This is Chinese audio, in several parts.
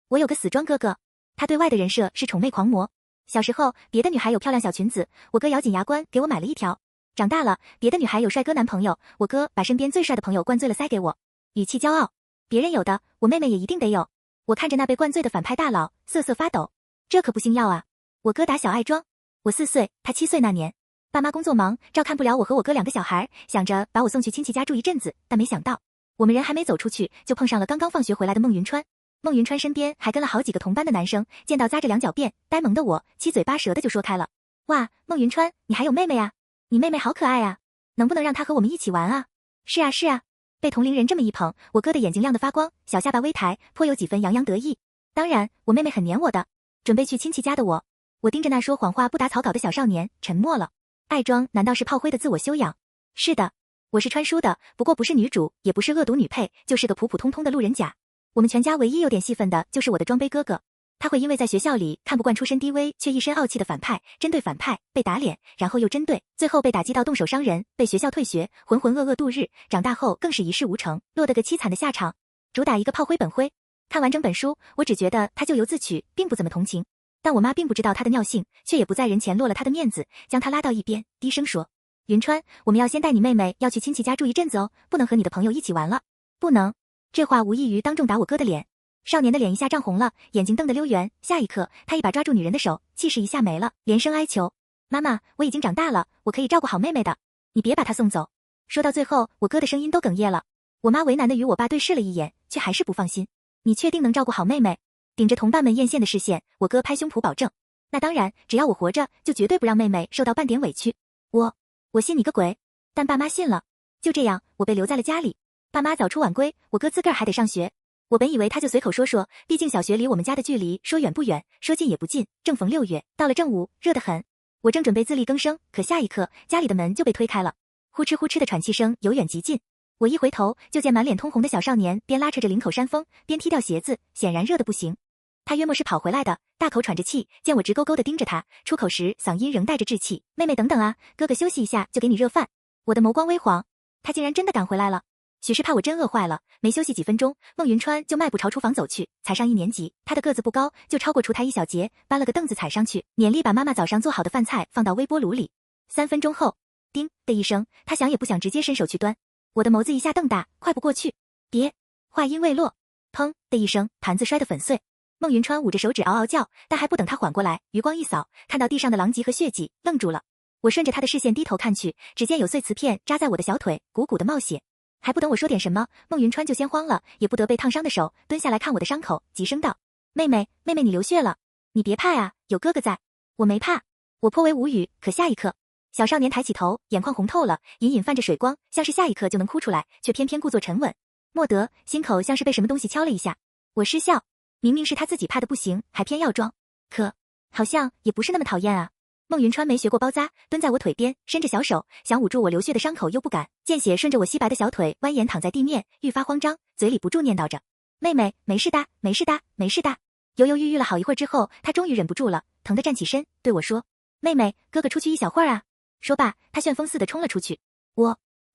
我有个死装哥哥，他对外的人设是宠妹狂魔。小时候，别的女孩有漂亮小裙子，我哥咬紧牙关给我买了一条。长大了，别的女孩有帅哥男朋友，我哥把身边最帅的朋友灌醉了塞给我，语气骄傲。别人有的，我妹妹也一定得有。我看着那被灌醉的反派大佬，瑟瑟发抖。这可不兴要啊！我哥打小爱装，我4岁，他7岁那年，爸妈工作忙，照看不了我和我哥2个小孩，想着把我送去亲戚家住一阵子，但没想到，我们人还没走出去，就碰上了刚刚放学回来的孟云川。孟云川身边还跟了好几个同班的男生，见到扎着2脚辫、呆萌的我，七嘴八舌的就说开了。哇，孟云川，你还有妹妹啊？你妹妹好可爱啊，能不能让她和我们一起玩啊？是啊是啊，被同龄人这么一捧，我哥的眼睛亮得发光，小下巴微抬，颇有几分洋洋得意。当然，我妹妹很黏我的。准备去亲戚家的我盯着那说谎话不打草稿的小少年，沉默了。爱装难道是炮灰的自我修养？是的，我是穿书的，不过不是女主，也不是恶毒女配，就是个普普通通的路人甲。我们全家唯一有点戏份的就是我的装杯哥哥，他会因为在学校里看不惯出身低微却一身傲气的反派，针对反派被打脸，然后又针对，最后被打击到动手伤人，被学校退学，浑浑噩噩度日，长大后更是一事无成，落得个凄惨的下场。主打一个炮灰本灰。看完整本书，我只觉得他咎由自取，并不怎么同情。但我妈并不知道他的尿性，却也不在人前落了他的面子，将他拉到一边，低声说：云川，我们要先带你妹妹要去亲戚家住一阵子哦，不能和你的朋友一起玩了。不能。这话无异于当众打我哥的脸。少年的脸一下涨红了，眼睛瞪得溜圆，下一刻他一把抓住女人的手，气势一下没了，连声哀求：妈妈，我已经长大了，我可以照顾好妹妹的，你别把她送走。说到最后，我哥的声音都哽咽了。我妈为难的与我爸对视了一眼，却还是不放心。你确定能照顾好妹妹？顶着同伴们艳羡的视线，我哥拍胸脯保证：那当然，只要我活着，就绝对不让妹妹受到半点委屈。我信你个鬼！但爸妈信了。就这样，我被留在了家里。爸妈早出晚归，我哥自个儿还得上学。我本以为他就随口说说，毕竟小学离我们家的距离说远不远，说近也不近。正逢6月，到了正午，热得很。我正准备自力更生，可下一刻，家里的门就被推开了，呼哧呼哧的喘气声由远及近。我一回头，就见满脸通红的小少年边拉扯着领口山峰，边踢掉鞋子，显然热得不行。他约莫是跑回来的，大口喘着气，见我直勾勾地盯着他，出口时嗓音仍带着稚气：妹妹等等啊，哥哥休息一下就给你热饭。我的眸光微晃，他竟然真的赶回来了。许是怕我真饿坏了，没休息几分钟，孟云川就迈步朝厨房走去。才上1年级，他的个子不高，就超过厨台1小节，搬了个凳子踩上去，勉力把妈妈早上做好的饭菜放到微波炉里。3分钟后，叮的一声，他想也不想直接伸手去端。我的眸子一下瞪大，快不过去。别！话音未落，砰的一声，盘子摔得粉碎。孟云川捂着手指嗷嗷叫，但还不等他缓过来，余光一扫，看到地上的狼藉和血迹，愣住了。我顺着他的视线低头看去，只见有碎瓷片扎在我的小腿，鼓鼓的冒血。还不等我说点什么，孟云川就先慌了，也不得被烫伤的手，蹲下来看我的伤口，急声道：妹妹，妹妹你流血了，你别怕啊，有哥哥在。我没怕。我颇为无语，可下一刻，小少年抬起头，眼眶红透了，隐隐泛着水光，像是下一刻就能哭出来，却偏偏故作沉稳。莫得，心口像是被什么东西敲了一下。我失笑，明明是他自己怕的不行，还偏要装，可好像也不是那么讨厌啊。孟云川没学过包扎，蹲在我腿边，伸着小手想捂住我流血的伤口，又不敢，见血顺着我稀白的小腿蜿蜒躺在地面，愈发慌张，嘴里不住念叨着：妹妹，没事的，没事的，没事的。犹犹豫豫了好一会儿之后，他终于忍不住了，疼得站起身，对我说：妹妹，哥哥出去一小会儿啊。说罢，他旋风似的冲了出去。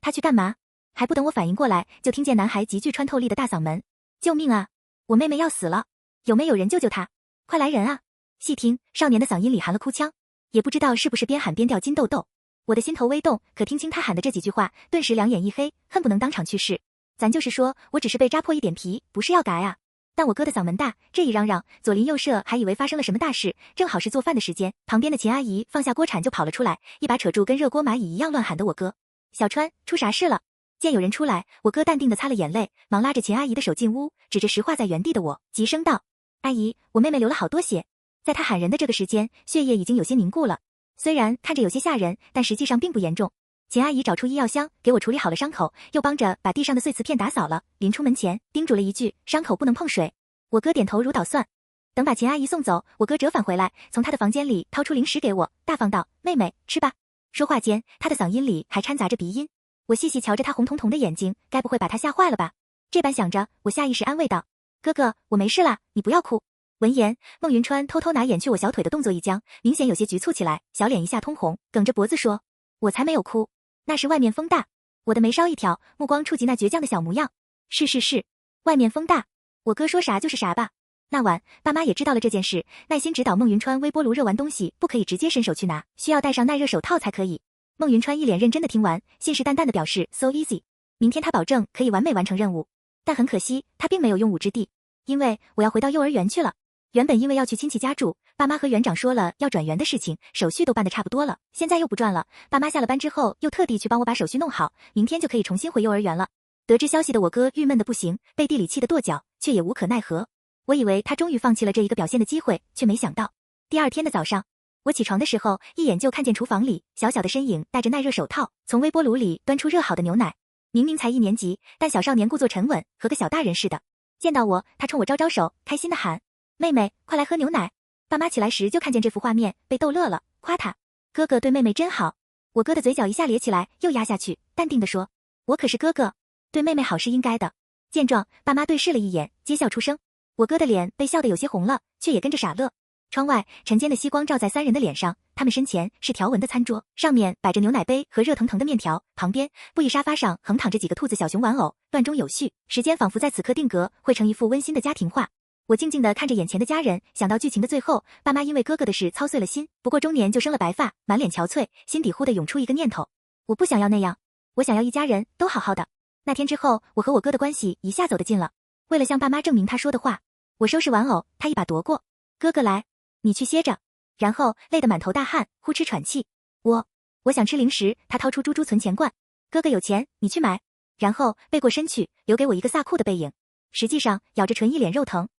他去干嘛？还不等我反应过来，就听见男孩极具穿透力的大嗓门：救命啊！我妹妹要死了，有没有人救救她？快来人啊！细听，少年的嗓音里含了哭腔。也不知道是不是边喊边掉金豆豆，我的心头微动，可听清他喊的这几句话，顿时两眼一黑，恨不能当场去世。咱就是说，我只是被扎破一点皮，不是要嘎啊。但我哥的嗓门大，这一嚷嚷，左邻右舍还以为发生了什么大事，正好是做饭的时间，旁边的秦阿姨放下锅铲就跑了出来，一把扯住跟热锅蚂蚁一样乱喊的我哥：小川，出啥事了？见有人出来，我哥淡定地擦了眼泪，忙拉着秦阿姨的手进屋，指着石化在原地的我，急声道：阿姨，我妹妹流了好多血。在他喊人的这个时间，血液已经有些凝固了，虽然看着有些吓人，但实际上并不严重。秦阿姨找出医药箱，给我处理好了伤口，又帮着把地上的碎瓷片打扫了。临出门前，叮嘱了一句：伤口不能碰水。我哥点头如捣蒜。等把秦阿姨送走，我哥折返回来，从他的房间里掏出零食给我，大方道：妹妹，吃吧。说话间，他的嗓音里还掺杂着鼻音。我细细瞧着他红彤彤的眼睛，该不会把他吓坏了吧？这般想着，我下意识安慰道：哥哥，我没事啦，你不要哭。闻言，孟云川偷偷拿眼去我小腿的动作一僵，明显有些局促起来，小脸一下通红，梗着脖子说：我才没有哭，那是外面风大。我的眉梢一挑，目光触及那倔强的小模样。是，外面风大，我哥说啥就是啥吧。那晚，爸妈也知道了这件事，耐心指导孟云川微波炉热完东西不可以直接伸手去拿，需要戴上耐热手套才可以。孟云川一脸认真的听完，信誓旦旦的表示 so easy， 明天他保证可以完美完成任务。但很可惜，他并没有用武之地，因为我要回到幼儿园去了。原本因为要去亲戚家住，爸妈和园长说了要转园的事情，手续都办得差不多了，现在又不转了。爸妈下了班之后又特地去帮我把手续弄好，明天就可以重新回幼儿园了。得知消息的我哥郁闷的不行，背地里气得跺脚，却也无可奈何。我以为他终于放弃了这一个表现的机会，却没想到，第二天的早上，我起床的时候，一眼就看见厨房里小小的身影戴着耐热手套，从微波炉里端出热好的牛奶。明明才1年级，但小少年故作沉稳，和个小大人似的。见到我，他冲我招招手，开心的喊：“妹妹，快来喝牛奶！”爸妈起来时就看见这幅画面，被逗乐了，夸他：“哥哥对妹妹真好。”我哥的嘴角一下咧起来，又压下去，淡定地说：“我可是哥哥，对妹妹好是应该的。”见状，爸妈对视了一眼，皆笑出声。我哥的脸被笑得有些红了，却也跟着傻乐。窗外晨间的夕光照在3人的脸上，他们身前是条纹的餐桌，上面摆着牛奶杯和热腾腾的面条，旁边布艺沙发上横躺着几个兔子小熊玩偶，乱中有序，时间仿佛在此刻定格，绘成一幅温馨的家庭画。我静静地看着眼前的家人，想到剧情的最后，爸妈因为哥哥的事操碎了心，不过中年就生了白发，满脸憔悴，心底忽地涌出一个念头：我不想要那样，我想要一家人都好好的。那天之后，我和我哥的关系一下走得近了。为了向爸妈证明他说的话，我收拾玩偶，他一把夺过，哥哥来，你去歇着。然后累得满头大汗，呼哧喘气。我想吃零食，他掏出猪猪存钱罐，哥哥有钱，你去买。然后背过身去，留给我一个飒酷的背影。实际上咬着唇一脸肉疼。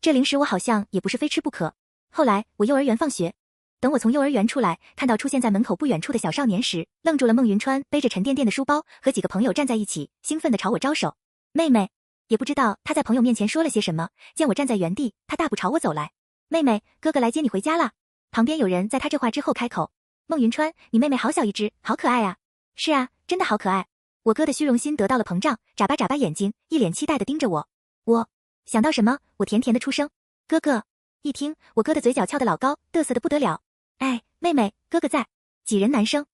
这零食我好像也不是非吃不可。后来我幼儿园放学，等我从幼儿园出来，看到出现在门口不远处的小少年时，愣住了。孟云川背着沉甸甸的书包，和几个朋友站在一起，兴奋地朝我招手。妹妹，也不知道他在朋友面前说了些什么，见我站在原地，他大步朝我走来。妹妹，哥哥来接你回家啦。旁边有人在他这话之后开口：孟云川，你妹妹好小一只，好可爱啊。是啊，真的好可爱。我哥的虚荣心得到了膨胀，眨巴眨巴眼睛，一脸期待地盯着我。我想到什么，我甜甜的出声：哥哥。一听，我哥的嘴角翘得老高，嘚瑟得不得了。哎，妹妹，哥哥在。几人男生。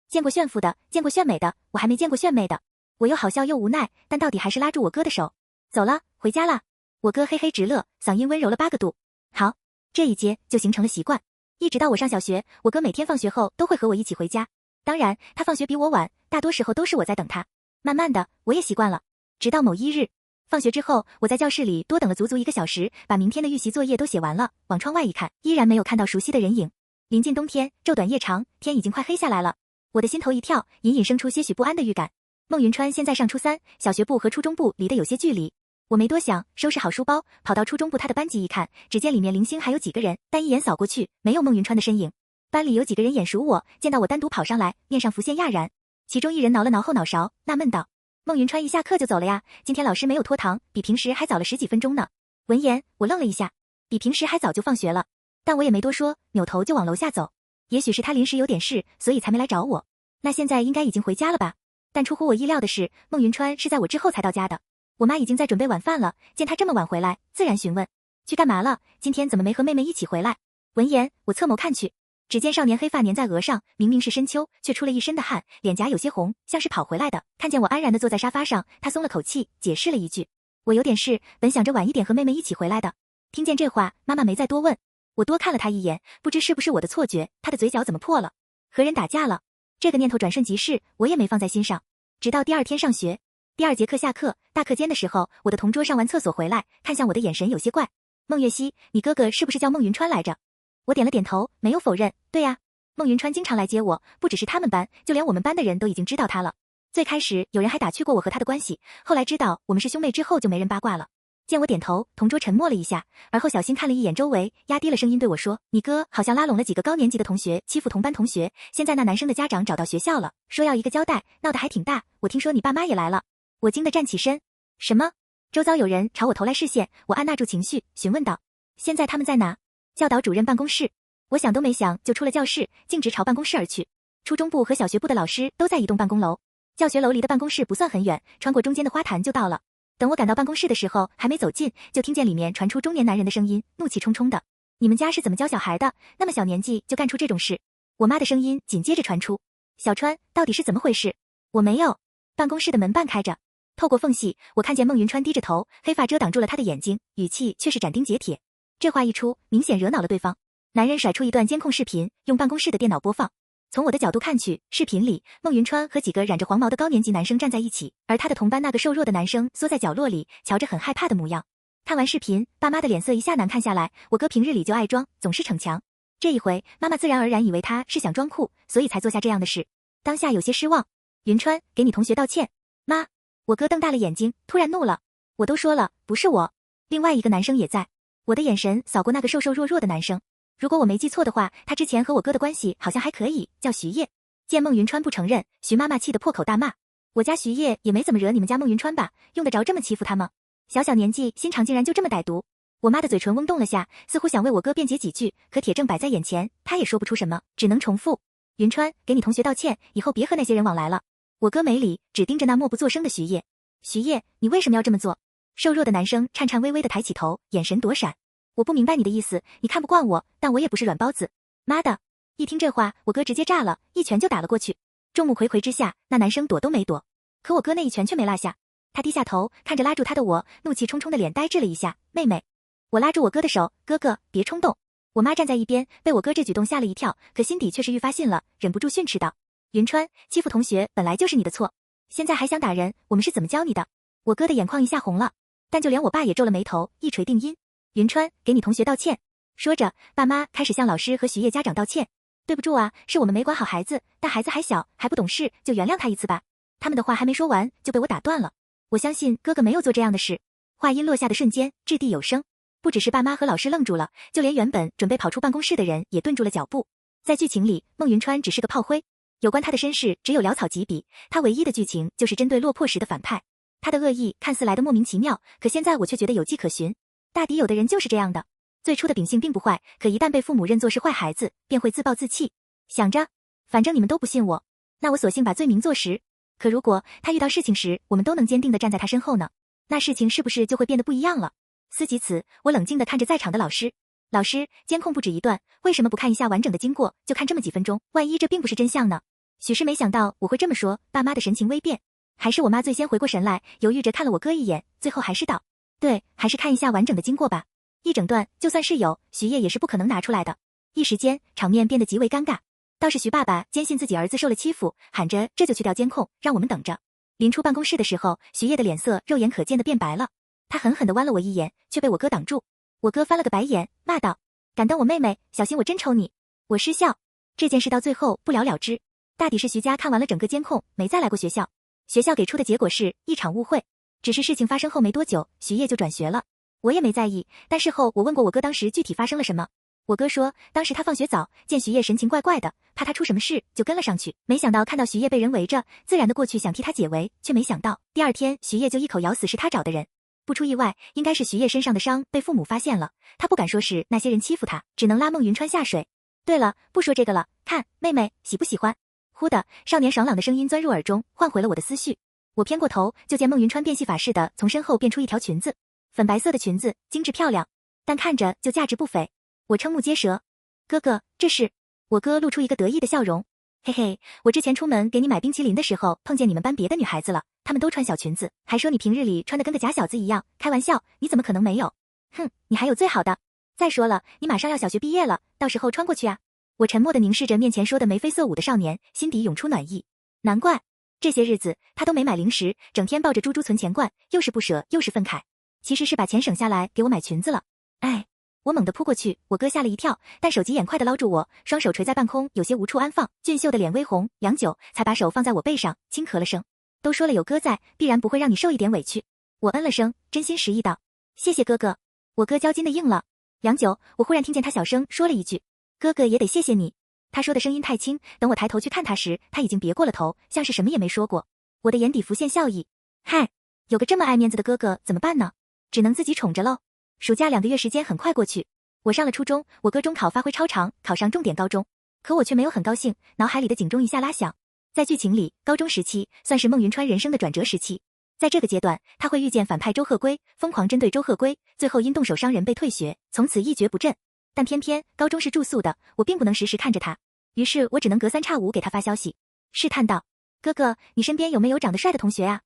见过炫富的，见过炫美的，我还没见过炫妹的。我又好笑又无奈，但到底还是拉住我哥的手。走了，回家啦。我哥嘿嘿直乐，嗓音温柔了8个度。好，这一接就形成了习惯。一直到我上小学，我哥每天放学后都会和我一起回家。当然，他放学比我晚，大多时候都是我在等他。慢慢的，我也习惯了。直到某一日，放学之后，我在教室里多等了足足1个小时，把明天的预习作业都写完了。往窗外一看，依然没有看到熟悉的人影。临近冬天，昼短夜长，天已经快黑下来了。我的心头一跳，隐隐生出些许不安的预感。孟云川现在上初3，小学部和初中部离得有些距离。我没多想，收拾好书包，跑到初中部他的班级一看，只见里面零星还有几个人，但一眼扫过去，没有孟云川的身影。班里有几个人眼熟我，见到我单独跑上来，面上浮现讶然。其中一人挠了挠后脑勺，纳闷道：孟云川一下课就走了呀？今天老师没有拖堂，比平时还早了10几分钟呢。闻言，我愣了一下，比平时还早就放学了。但我也没多说，扭头就往楼下走。也许是他临时有点事，所以才没来找我。那现在应该已经回家了吧？但出乎我意料的是，孟云川是在我之后才到家的。我妈已经在准备晚饭了，见他这么晚回来，自然询问：去干嘛了？今天怎么没和妹妹一起回来？闻言，我侧眸看去，只见少年黑发粘在额上，明明是深秋，却出了一身的汗，脸颊有些红，像是跑回来的。看见我安然地坐在沙发上，他松了口气，解释了一句：我有点事，本想着晚一点和妹妹一起回来的。听见这话，妈妈没再多问。我多看了他一眼，不知是不是我的错觉，他的嘴角怎么破了？和人打架了？这个念头转瞬即逝，我也没放在心上。直到第2天上学，第2节课下课，大课间的时候，我的同桌上完厕所回来，看向我的眼神有些怪。孟月熙，你哥哥是不是叫孟云川来着？我点了点头，没有否认。对呀，孟云川经常来接我，不只是他们班，就连我们班的人都已经知道他了。最开始有人还打趣过我和他的关系，后来知道我们是兄妹之后，就没人八卦了。见我点头，同桌沉默了一下，而后小心看了一眼周围，压低了声音对我说：你哥好像拉拢了几个高年级的同学，欺负同班同学，现在那男生的家长找到学校了，说要一个交代，闹得还挺大。我听说你爸妈也来了。我惊得站起身。什么？周遭有人朝我投来视线，我按捺住情绪，询问道：现在他们在哪？教导主任办公室。我想都没想就出了教室，径直朝办公室而去。初中部和小学部的老师都在一栋办公楼，教学楼离的办公室不算很远，穿过中间的花坛就到了。等我赶到办公室的时候，还没走近，就听见里面传出中年男人的声音，怒气冲冲的：你们家是怎么教小孩的？那么小年纪就干出这种事？我妈的声音紧接着传出：小川，到底是怎么回事？我没有。办公室的门半开着，透过缝隙，我看见孟云川低着头，黑发遮挡住了他的眼睛，语气却是斩钉截铁。这话一出，明显惹恼了对方。男人甩出一段监控视频，用办公室的电脑播放。从我的角度看去，视频里孟云川和几个染着黄毛的高年级男生站在一起，而他的同班那个瘦弱的男生缩在角落里，瞧着很害怕的模样。看完视频，爸妈的脸色一下难看下来。我哥平日里就爱装，总是逞强，这一回妈妈自然而然以为他是想装酷，所以才做下这样的事。当下有些失望。云川，给你同学道歉。妈，我哥瞪大了眼睛，突然怒了。我都说了，不是我。另外一个男生也在。我的眼神扫过那个瘦瘦弱弱的男生。如果我没记错的话，他之前和我哥的关系好像还可以，叫徐烨。见孟云川不承认，徐妈妈气得破口大骂。我家徐烨也没怎么惹你们家孟云川吧？用得着这么欺负他吗？小小年纪，心肠竟然就这么歹毒。我妈的嘴唇嗡动了下，似乎想为我哥辩解几句，可铁证摆在眼前，她也说不出什么，只能重复。云川，给你同学道歉，以后别和那些人往来了。我哥没理，只盯着那默不作声的徐烨。徐烨，你为什么要这么做？瘦弱的男生颤颤巍巍地抬起头，眼神躲闪。我不明白你的意思，你看不惯我，但我也不是软包子。妈的！一听这话，我哥直接炸了，一拳就打了过去。众目睽睽之下，那男生躲都没躲，可我哥那一拳却没落下。他低下头，看着拉住他的我，怒气冲冲的脸呆滞了一下。妹妹，我拉住我哥的手，哥哥，别冲动。我妈站在一边，被我哥这举动吓了一跳，可心底却是愈发信了，忍不住训斥道：云川，欺负同学本来就是你的错，现在还想打人，我们是怎么教你的？我哥的眼眶一下红了，但就连我爸也皱了眉头，一锤定音。云川，给你同学道歉。说着，爸妈开始向老师和徐烨家长道歉。对不住啊，是我们没管好孩子，但孩子还小，还不懂事，就原谅他一次吧。他们的话还没说完，就被我打断了。我相信哥哥没有做这样的事。话音落下的瞬间，掷地有声。不只是爸妈和老师愣住了，就连原本准备跑出办公室的人也顿住了脚步。在剧情里，孟云川只是个炮灰，有关他的身世只有潦草几笔，他唯一的剧情就是针对落魄时的反派。他的恶意看似来得莫名其妙，可现在我却觉得有迹可循。大抵有的人就是这样的，最初的秉性并不坏，可一旦被父母认作是坏孩子，便会自暴自弃。想着，反正你们都不信我，那我索性把罪名坐实。可如果他遇到事情时，我们都能坚定地站在他身后呢？那事情是不是就会变得不一样了？思及此，我冷静地看着在场的老师。老师，监控不止一段，为什么不看一下完整的经过，就看这么几分钟？万一这并不是真相呢？许是没想到我会这么说，爸妈的神情微变。还是我妈最先回过神来，犹豫着看了我哥一眼，最后还是道：对，还是看一下完整的经过吧。一整段就算是有，徐烨也是不可能拿出来的。一时间，场面变得极为尴尬。倒是徐爸爸坚信自己儿子受了欺负，喊着这就去调监控，让我们等着。临出办公室的时候，徐烨的脸色肉眼可见的变白了。他狠狠地剜了我一眼，却被我哥挡住。我哥翻了个白眼，骂道：敢瞪我妹妹，小心我真抽你！我失笑。这件事到最后不了了之，大抵是徐家看完了整个监控，没再来过学校。学校给出的结果是一场误会。只是事情发生后没多久，徐烨就转学了。我也没在意，但事后我问过我哥当时具体发生了什么。我哥说，当时他放学早，见徐烨神情怪怪的，怕他出什么事，就跟了上去。没想到看到徐烨被人围着，自然的过去想替他解围，却没想到第二天徐烨就一口咬死是他找的人。不出意外，应该是徐烨身上的伤被父母发现了，他不敢说是那些人欺负他，只能拉孟云川下水。对了，不说这个了，看妹妹喜不喜欢？忽的，少年爽朗的声音钻入耳中，唤回了我的思绪。我偏过头，就见孟云川变戏法似的从身后变出一条裙子，粉白色的裙子，精致漂亮，但看着就价值不菲。我瞠目结舌，哥哥，这是？我哥露出一个得意的笑容，嘿嘿，我之前出门给你买冰淇淋的时候，碰见你们班别的女孩子了，她们都穿小裙子，还说你平日里穿得跟个假小子一样，开玩笑，你怎么可能没有？哼，你还有最好的。再说了，你马上要小学毕业了，到时候穿过去啊。我沉默地凝视着面前说的眉飞色舞的少年，心底涌出暖意。难怪这些日子他都没买零食，整天抱着猪猪存钱罐，又是不舍又是愤慨。其实是把钱省下来给我买裙子了。哎，我猛地扑过去，我哥吓了一跳，但手疾眼快地捞住我，双手垂在半空，有些无处安放。俊秀的脸微红，良久才把手放在我背上，轻咳了声。都说了有哥在，必然不会让你受一点委屈。我嗯了声，真心实意道：谢谢哥哥。我哥交金的应了。良久，我忽然听见他小声说了一句：哥哥也得谢谢你。他说的声音太轻，等我抬头去看他时，他已经别过了头，像是什么也没说过。我的眼底浮现笑意，嗨，有个这么爱面子的哥哥怎么办呢？只能自己宠着喽。暑假2个月时间很快过去，我上了初中，我哥中考发挥超常，考上重点高中，可我却没有很高兴，脑海里的警钟一下拉响。在剧情里，高中时期算是孟云川人生的转折时期，在这个阶段，他会遇见反派周鹤圭，疯狂针对周鹤圭，最后因动手伤人被退学，从此一蹶不振。但偏偏高中是住宿的，我并不能时时看着他，于是我只能隔三差五给他发消息，试探道：哥哥，你身边有没有长得帅的同学啊？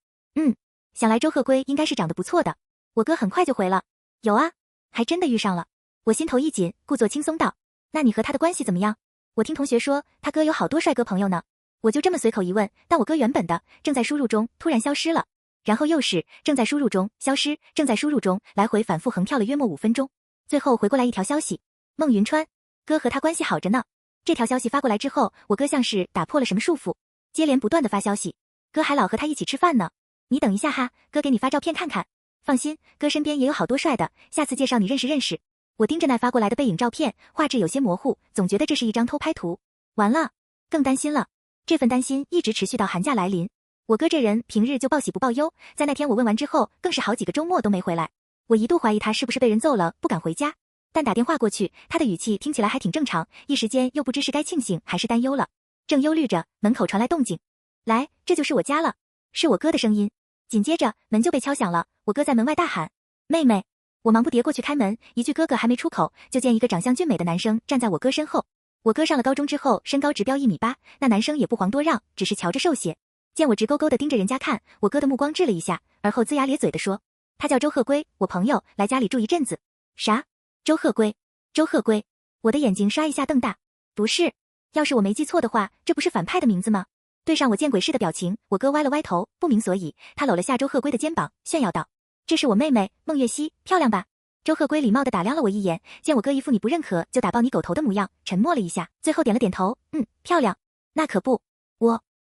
想来周鹤圭应该是长得不错的。我哥很快就回了，有啊，还真的遇上了。我心头一紧，故作轻松道，那你和他的关系怎么样？我听同学说他哥有好多帅哥朋友呢。我就这么随口一问，但我哥原本的正在输入中突然消失了，然后又是正在输入中消失，正在输入中，来回反复横跳了约莫5分钟，最后回过来一条消息，孟云川，哥和他关系好着呢。这条消息发过来之后，我哥像是打破了什么束缚，接连不断的发消息，哥还老和他一起吃饭呢。你等一下哈，哥给你发照片看看。放心，哥身边也有好多帅的，下次介绍你认识认识。我盯着那发过来的背影照片，画质有些模糊，总觉得这是一张偷拍图。完了，更担心了。这份担心一直持续到寒假来临。我哥这人平日就报喜不报忧，在那天我问完之后，更是好几个周末都没回来。我一度怀疑他是不是被人揍了，不敢回家。但打电话过去，他的语气听起来还挺正常，一时间又不知是该庆幸还是担忧了。正忧虑着，门口传来动静，来，这就是我家了，是我哥的声音。紧接着门就被敲响了，我哥在门外大喊：“妹妹！”我忙不迭过去开门，一句哥哥还没出口，就见一个长相俊美的男生站在我哥身后。我哥上了高中之后，身高直标1.8米，那男生也不遑多让，只是瞧着瘦些。见我直勾勾地盯着人家看，我哥的目光滞了一下，而后龇牙咧嘴地说：“他叫周鹤圭，我朋友，来家里住一阵子。”啥？周鹤圭？周鹤圭？我的眼睛刷一下瞪大。不是，要是我没记错的话，这不是反派的名字吗？对上我见鬼似的表情，我哥歪了歪头，不明所以。他搂了下周鹤圭的肩膀，炫耀道：“这是我妹妹孟月熙，漂亮吧？”周鹤圭礼貌地打量了我一眼，见我哥一副你不认可就打爆你狗头的模样，沉默了一下，最后点了点头，漂亮。那可不，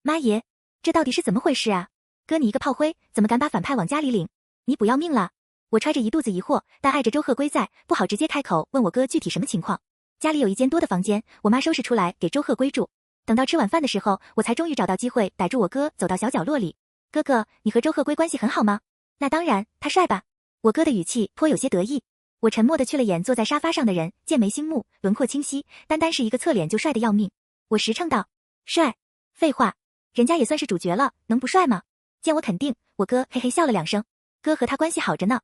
妈耶，这到底是怎么回事啊？哥你一个炮灰，怎么敢把反派往家里领？你不要命了？我揣着一肚子疑惑，但碍着周鹤圭在，不好直接开口问我哥具体什么情况。家里有一间多的房间，我妈收拾出来给周鹤圭住。等到吃晚饭的时候，我才终于找到机会逮住我哥走到小角落里。哥哥，你和周鹤圭关系很好吗？那当然，他帅吧？我哥的语气颇有些得意。我沉默地去了眼坐在沙发上的人，剑眉星目，轮廓清晰，单单是一个侧脸就帅得要命。我实诚道：帅？废话，人家也算是主角了，能不帅吗？见我肯定，我哥嘿嘿笑了2声。哥和他关系好着呢。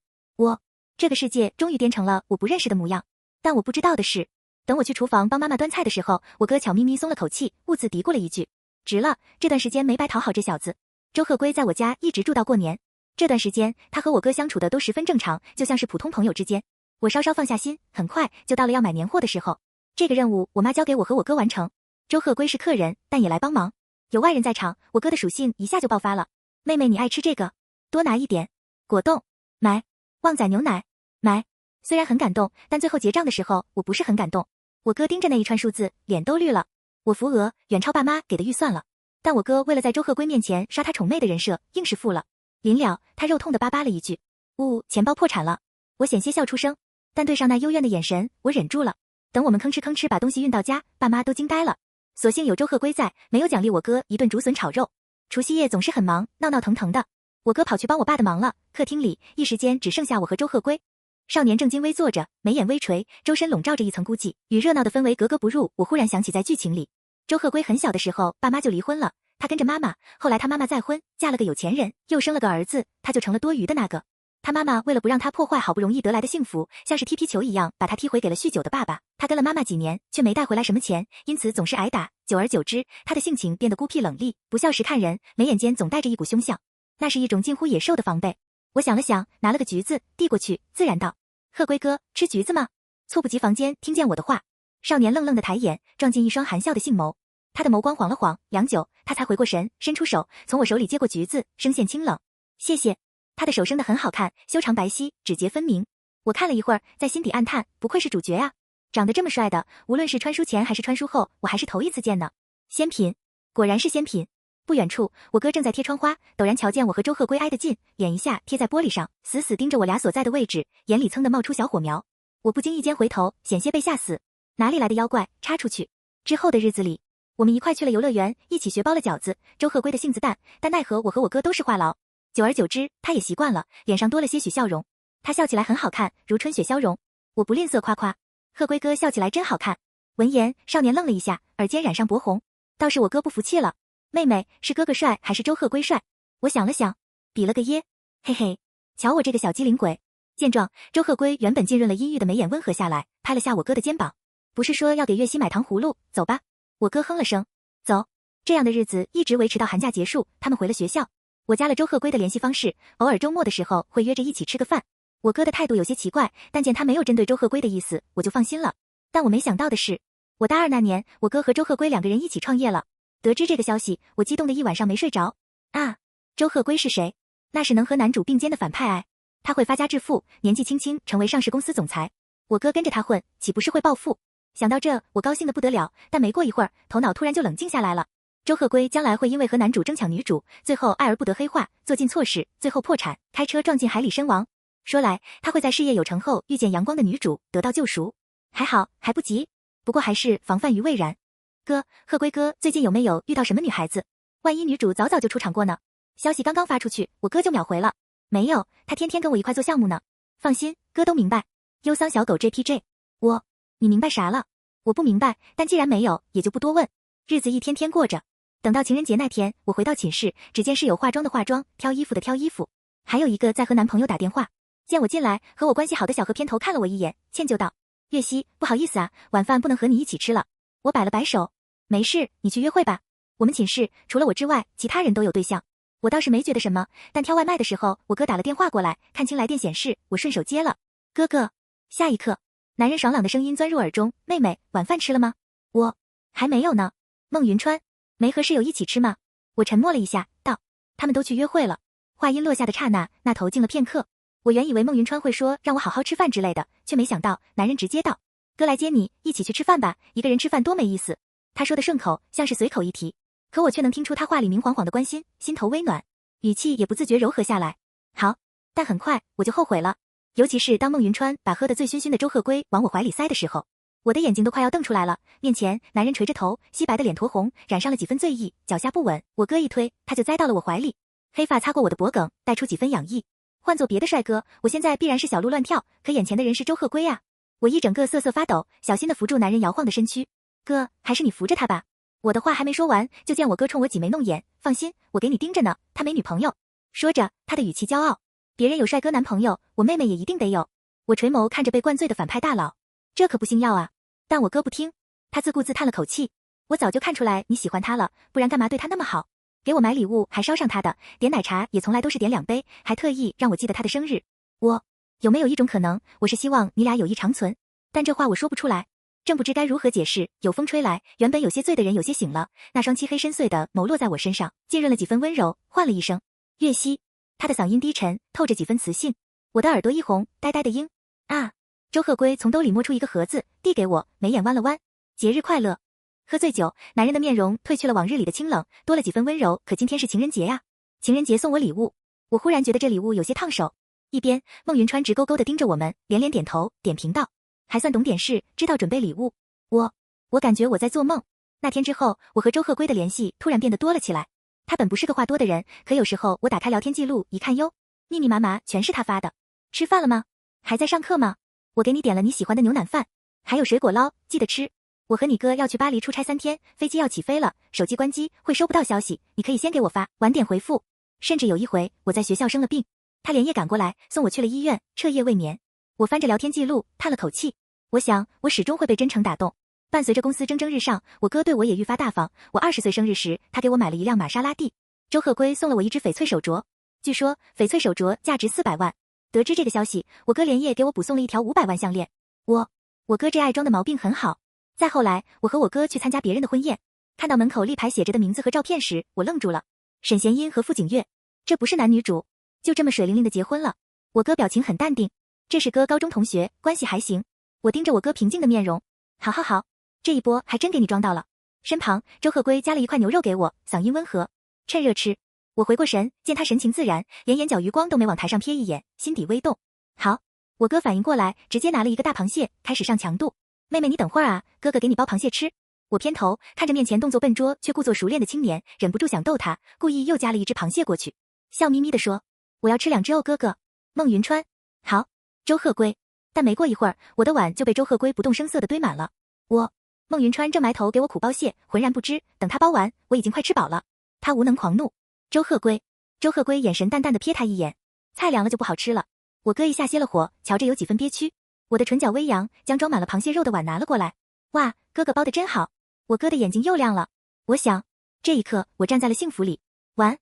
这个世界终于变成了我不认识的模样。但我不知道的是，等我去厨房帮妈妈端菜的时候，我哥悄咪咪松了口气，兀自嘀咕了一句：值了，这段时间没白讨好这小子。周鹤圭在我家一直住到过年，这段时间他和我哥相处的都十分正常，就像是普通朋友之间。我稍稍放下心，很快就到了要买年货的时候。这个任务我妈交给我和我哥完成。周鹤圭是客人，但也来帮忙。有外人在场，我哥的属性一下就爆发了。妹妹你爱吃这个，多拿一点。果冻，买。旺仔牛奶，买。虽然很感动，但最后结账的时候我不是很感动。我哥盯着那一串数字，脸都绿了。我扶额，远超爸妈给的预算了。但我哥为了在周鹤圭面前刷他宠妹的人设，硬是付了。临了，他肉痛地巴巴了一句：钱包破产了。我险些笑出声，但对上那幽怨的眼神，我忍住了。等我们吭哧吭哧把东西运到家，爸妈都惊呆了。所幸有周鹤圭在，没有奖励我哥一顿竹笋炒肉。除夕夜总是很忙，闹闹腾腾的。我哥跑去帮我爸的忙了，客厅里一时间只剩下我和周鹤圭。少年正襟危坐着，眉眼微垂，周身笼罩着一层孤寂，与热闹的氛围格格不入。我忽然想起在剧情里，周鹤圭很小的时候，爸妈就离婚了，他跟着妈妈，后来他妈妈再婚，嫁了个有钱人，又生了个儿子，他就成了多余的那个。他妈妈为了不让他破坏好不容易得来的幸福，像是踢皮球一样把他踢回给了酗酒的爸爸。他跟了妈妈几年，却没带回来什么钱，因此总是挨打。久而久之，他的性情变得孤僻冷厉，不笑时看人，眉眼间总带着一股凶相，那是一种近乎野兽的防备。我想了想，拿了个橘子递过去，自然道：鹤圭哥，吃橘子吗？猝不及防间听见我的话，少年愣愣的抬眼，撞进一双含笑的杏眸。他的眸光晃了晃，良久，他才回过神，伸出手从我手里接过橘子，声线清冷：谢谢。他的手生得很好看，修长白皙，指节分明。我看了一会儿，在心底暗叹，不愧是主角啊，长得这么帅的，无论是穿书前还是穿书后，我还是头一次见呢。仙品，果然是仙品。不远处，我哥正在贴窗花，陡然瞧见我和周鹤圭挨得近，脸一下贴在玻璃上，死死盯着我俩所在的位置，眼里噌地冒出小火苗。我不经意间回头，险些被吓死。哪里来的妖怪，插出去！之后的日子里，我们一块去了游乐园，一起学包了饺子。周鹤圭的性子淡，但奈何我和我哥都是话痨。久而久之，他也习惯了，脸上多了些许笑容。他笑起来很好看，如春雪消融。我不吝啬夸夸，鹤圭哥笑起来真好看。闻言，少年愣了一下，耳尖染上薄红。倒是我哥不服气了，妹妹，是哥哥帅还是周鹤圭帅？我想了想，比了个耶，嘿嘿，瞧我这个小机灵鬼。见状，周鹤圭原本浸润了阴郁的眉眼温和下来，拍了下我哥的肩膀。不是说要给月熙买糖葫芦，走吧。我哥哼了声，走。这样的日子一直维持到寒假结束，他们回了学校。我加了周鹤圭的联系方式，偶尔周末的时候会约着一起吃个饭。我哥的态度有些奇怪，但见他没有针对周鹤圭的意思，我就放心了。但我没想到的是，我大二那年，我哥和周鹤圭2个人一起创业了。得知这个消息，我激动的一晚上没睡着。啊，周鹤圭是谁？那是能和男主并肩的反派哎。他会发家致富，年纪轻轻成为上市公司总裁。我哥跟着他混，岂不是会暴富？想到这，我高兴的不得了。但没过一会儿，头脑突然就冷静下来了。周鹤圭将来会因为和男主争抢女主，最后爱而不得黑化，做尽错事，最后破产，开车撞进海里身亡。说来，他会在事业有成后遇见阳光的女主，得到救赎。还好，还不急。不过还是防范于未然。哥，鹤圭哥最近有没有遇到什么女孩子？万一女主早早就出场过呢？消息刚刚发出去，我哥就秒回了。没有，他天天跟我一块做项目呢。放心，哥都明白。忧桑小狗 JPJ， 你明白啥了？我不明白，但既然没有，也就不多问。日子一天天过着。等到情人节那天，我回到寝室，只见室友化妆的化妆，挑衣服的挑衣服，还有一个在和男朋友打电话。见我进来，和我关系好的小何偏头看了我一眼，歉就道：月溪，不好意思啊，晚饭不能和你一起吃了。我摆了摆手，没事，你去约会吧。我们寝室除了我之外，其他人都有对象。我倒是没觉得什么，但挑外卖的时候，我哥打了电话过来，看清来电显示，我顺手接了。哥哥。下一刻，男人爽朗的声音钻入耳中，妹妹，晚饭吃了吗？我还没有呢。孟云川，没和室友一起吃吗？我沉默了一下，道：他们都去约会了。话音落下的刹那，那头静了片刻。我原以为孟云川会说让我好好吃饭之类的，却没想到男人直接道：哥来接你，一起去吃饭吧，一个人吃饭多没意思。他说的顺口，像是随口一提，可我却能听出他话里明晃晃的关心，心头微暖，语气也不自觉柔和下来。好，但很快我就后悔了，尤其是当孟云川把喝得醉醺醺的周鹤圭往我怀里塞的时候，我的眼睛都快要瞪出来了。面前男人垂着头，皙白的脸酡红，染上了几分醉意，脚下不稳，我哥一推，他就栽到了我怀里，黑发擦过我的脖颈，带出几分痒意。换做别的帅哥，我现在必然是小鹿乱跳，可眼前的人是周鹤圭啊！我一整个瑟瑟发抖，小心地扶住男人摇晃的身躯。哥，还是你扶着他吧。我的话还没说完，就见我哥冲我挤眉弄眼。放心，我给你盯着呢，他没女朋友。说着，他的语气骄傲。别人有帅哥男朋友，我妹妹也一定得有。我垂眸看着被灌醉的反派大佬，这可不星耀啊！但我哥不听，他自顾自叹了口气。我早就看出来你喜欢他了，不然干嘛对他那么好？给我买礼物还捎上他的，点奶茶也从来都是点2杯，还特意让我记得他的生日。有没有一种可能，我是希望你俩友谊长存？但这话我说不出来，正不知该如何解释。有风吹来，原本有些醉的人有些醒了，那双漆黑深邃的眸落在我身上，浸润了几分温柔，唤了一声月溪。他的嗓音低沉，透着几分磁性。我的耳朵一红，呆呆的应啊。周鹤圭从兜里摸出一个盒子，递给我，眉眼弯了弯。节日快乐。喝醉酒，男人的面容褪去了往日里的清冷，多了几分温柔。可今天是情人节呀，情人节送我礼物，我忽然觉得这礼物有些烫手。一边，孟云川直勾勾地盯着我们，连连点头，点评道：还算懂点事，知道准备礼物。我感觉我在做梦。那天之后，我和周鹤圭的联系突然变得多了起来。他本不是个话多的人，可有时候我打开聊天记录一看哟，密密麻麻全是他发的。吃饭了吗？还在上课吗？我给你点了你喜欢的牛腩饭，还有水果捞，记得吃。我和你哥要去巴黎出差3天，飞机要起飞了，手机关机会收不到消息，你可以先给我发，晚点回复。甚至有一回我在学校生了病，他连夜赶过来送我去了医院，彻夜未眠。我翻着聊天记录，叹了口气。我想我始终会被真诚打动。伴随着公司蒸蒸日上，我哥对我也愈发大方。我20岁生日时，他给我买了一辆玛莎拉蒂。周鹤圭送了我一只翡翠手镯，据说翡翠手镯价值400万。得知这个消息，我哥连夜给我补送了一条500万项链。我哥这爱装的毛病很好。再后来，我和我哥去参加别人的婚宴，看到门口立牌写着的名字和照片时，我愣住了。沈贤英和傅景月，这不是男女主，就这么水灵灵的结婚了。我哥表情很淡定，这是哥高中同学，关系还行。我盯着我哥平静的面容，好，这一波还真给你装到了。身旁，周鹤圭夹了一块牛肉给我，嗓音温和，趁热吃。我回过神，见他神情自然，连眼角余光都没往台上瞥一眼，心底微动。好，我哥反应过来，直接拿了一个大螃蟹，开始上强度。妹妹你等会儿啊，哥哥给你包螃蟹吃。我偏头看着面前动作笨拙却故作熟练的青年，忍不住想逗他，故意又夹了一只螃蟹过去，笑眯眯地说：我要吃2只哦哥哥。孟云川，好。周鹤圭。但没过一会儿，我的碗就被周鹤圭不动声色地堆满了。孟云川正埋头给我舀包蟹，浑然不知，等他包完，我已经快吃饱了。他无能狂怒。周鹤圭眼神淡淡地瞥他一眼，菜凉了就不好吃了。我哥一下歇了火，瞧着有几分憋屈。我的唇角微扬，将装满了螃蟹肉的碗拿了过来。哇，哥哥包的真好。我哥的眼睛又亮了。我想，这一刻我站在了幸福里。完。